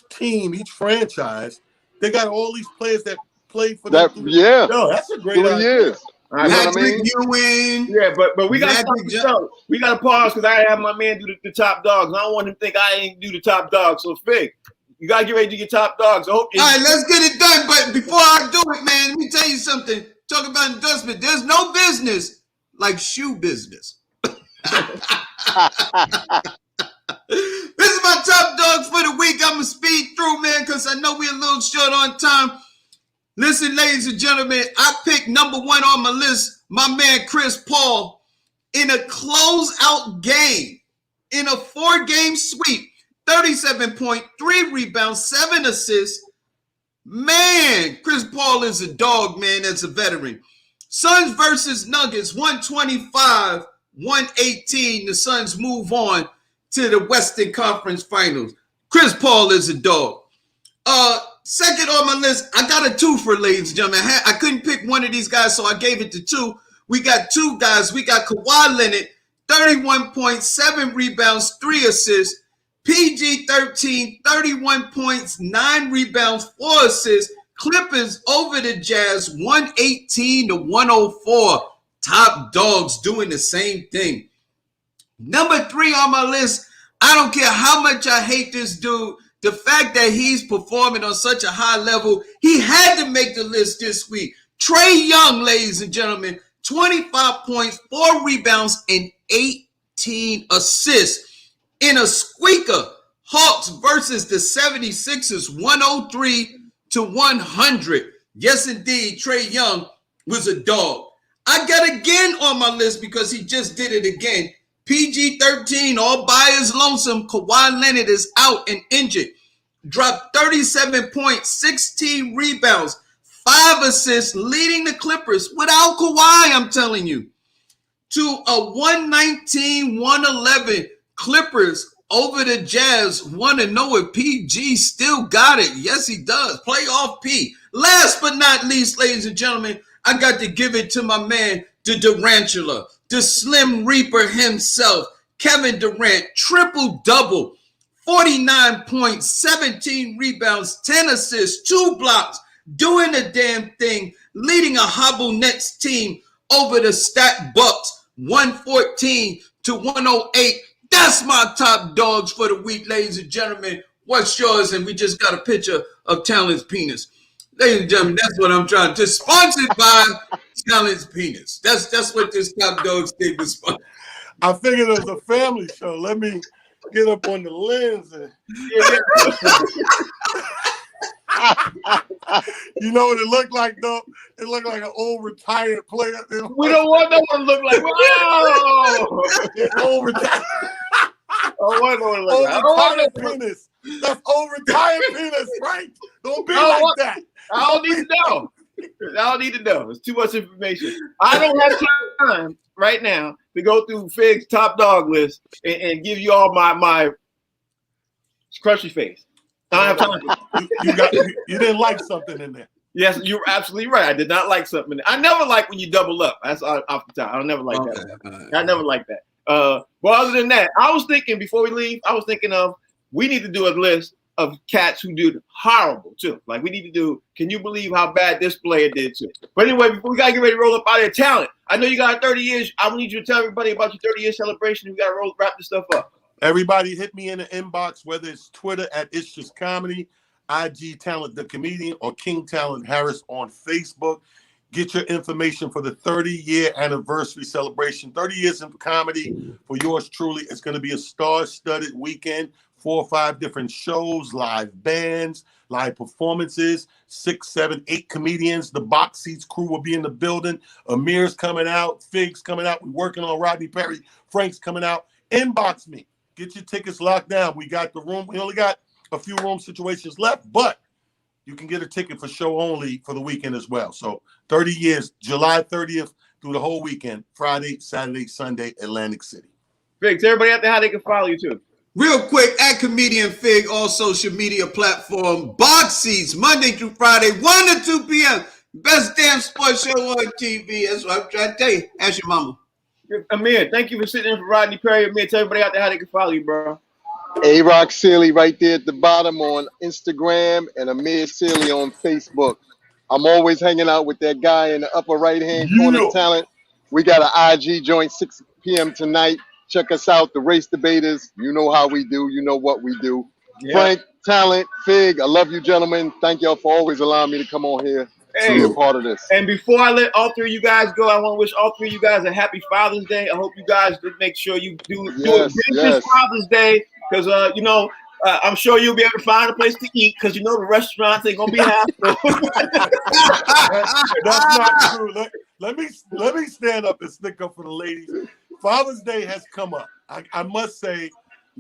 team, each franchise, they got all these players that play for that. Yeah. No, that's a great idea. Patrick Ewing. Yeah, but we got to we got to pause because I have my man do the top dogs. I don't want him to think I ain't do the top dogs. So Fig, you gotta get ready to do your top dogs. All right, let's get it done. But before I do it, man, let me tell you something. Talk about endorsement. There's no business like shoe business. This is my top dogs for the week. I'm gonna speed through, man, because I know we're a little short on time. Listen, ladies and gentlemen, I picked number one on my list, my man Chris Paul, in a closeout game, in a 4-game sweep, 37.3 rebounds, 7 assists. Man, Chris Paul is a dog, man, as a veteran. Suns versus Nuggets, 125-118. The Suns move on to the Western Conference Finals. Chris Paul is a dog. Second on my list, I got a twofer, ladies and gentlemen. I couldn't pick one of these guys, so I gave it to two. We got two guys. We got Kawhi Leonard, 31.7 rebounds, 3 assists. PG 13, 31 points, 9 rebounds, 4 assists. Clippers over the Jazz, 118-104. Top dogs doing the same thing. Number 3 on my list, I don't care how much I hate this dude. The fact that he's performing on such a high level, he had to make the list this week. Trae Young, ladies and gentlemen, 25 points, 4 rebounds, and 18 assists. In a squeaker, Hawks versus the 76ers, 103-100. Yes, indeed, Trae Young was a dog. I got again on my list because he just did it again. PG-13, all by his lonesome. Kawhi Leonard is out and injured. Dropped 37 points, 16 rebounds, 5 assists, leading the Clippers without Kawhi, I'm telling you, to a 119-111 Clippers over the Jazz. Want to know if PG still got it? Yes, he does. Playoff P. Last but not least, ladies and gentlemen, I got to give it to my man, the Durantula, the Slim Reaper himself, Kevin Durant, triple-double, 49 points, 17 rebounds, 10 assists, 2 blocks, doing the damn thing, leading a hobble Nets team over the stacked Bucks, 114-108. That's my top dogs for the week, ladies and gentlemen. What's yours? And we just got a picture of Talent's penis. Ladies and gentlemen, that's what I'm trying to. Sponsored by Talent's penis. That's what this top dog stick was sponsored. I figured it was a family show. Let me get up on the lens. You know what it looked like, though? It looked like an old retired player. We don't want that one to look like. Whoa! It's old retired. Retired penis. That's old retired penis, right? Don't be like that. I don't need to know. I don't need to know. It's too much information. I don't have time right now to go through Fig's top dog list and give you all my crushy face. I don't have time. You didn't like something in there. Yes, you're absolutely right. I did not like something. I never like when you double up. That's off the top. I don't never like that. I never like that. But other than that, I was thinking before we leave, we need to do a list of cats who did horrible too. Like we need to do, can you believe how bad this player did too? But anyway, before we gotta get ready to roll up out of Talent. I know you got 30 years. I need you to tell everybody about your 30-year celebration. We gotta wrap this stuff up. Everybody hit me in the inbox, whether it's Twitter at It's Just Comedy, IG Talent the Comedian, or King Talent Harris on Facebook. Get your information for the 30-year anniversary celebration. 30 years in comedy for yours truly. It's going to be a star-studded weekend. 4 or 5 different shows, live bands, live performances, 6, 7, 8 comedians. The Box Seats crew will be in the building. Amir's coming out. Fig's coming out. We're working on Rodney Perry. Frank's coming out. Inbox me. Get your tickets locked down. We got the room. We only got a few room situations left, but you can get a ticket for show only for the weekend as well. So 30 years, July 30th through the whole weekend, Friday, Saturday, Sunday, Atlantic City. Figs, everybody out there, how they can follow you too. Real quick, at Comedian Fig, all social media platform, Box Seats, Monday through Friday, 1 to 2 p.m. Best damn sports show on TV. That's what I'm trying to tell you. Ask your mama. Amir, thank you for sitting in for Rodney Perry. Amir, tell everybody out there how they can follow you, bro. A-Rock Sealy right there at the bottom on Instagram and Amir Sealy on Facebook. I'm always hanging out with that guy in the upper right-hand corner, Talent. We got an IG joint 6 p.m. tonight. Check us out, the Race Debaters. You know how we do. You know what we do. Yeah. Frank, Talent, Fig, I love you, gentlemen. Thank y'all for always allowing me to come on here to be a part of this. And before I let all 3 of you guys go, I want to wish all 3 of you guys a happy Father's Day. I hope you guys make sure you do a gracious Father's Day because, I'm sure you'll be able to find a place to eat because the restaurants ain't gonna be half full. That's not true. Let me stand up and stick up for the ladies. Father's Day has come up. I must say,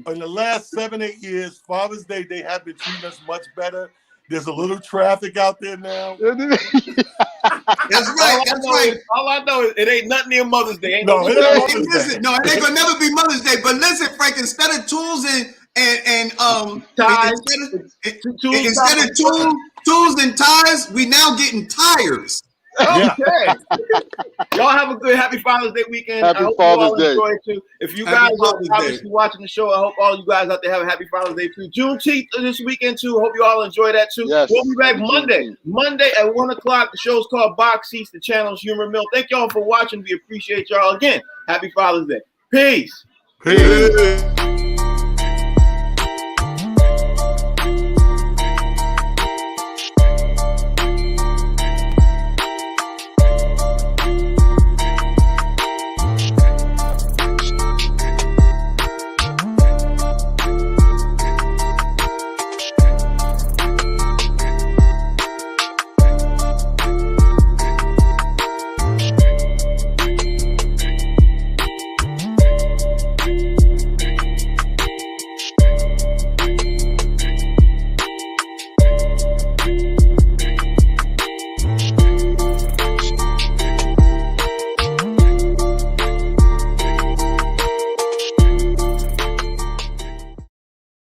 in the last 7-8 years, Father's Day, they have been treating us much better. There's a little traffic out there now. That's right. All I know is it ain't nothing near Mother's Day. No, it ain't gonna never be Mother's Day. But listen, Frank, instead of tools and ties, instead of tools and ties, we now getting tires. Okay. Y'all have a good Happy Father's Day weekend. Happy Father's Day. Enjoy it too. If you guys are obviously watching the show, I hope all you guys out there have a Happy Father's Day too. Juneteenth this weekend too. Hope you all enjoy that too. Yes. We'll be back Monday at 1 o'clock. The show's called Box Seats. The channel's Humor Mill. Thank y'all for watching. We appreciate y'all again. Happy Father's Day. Peace. Peace.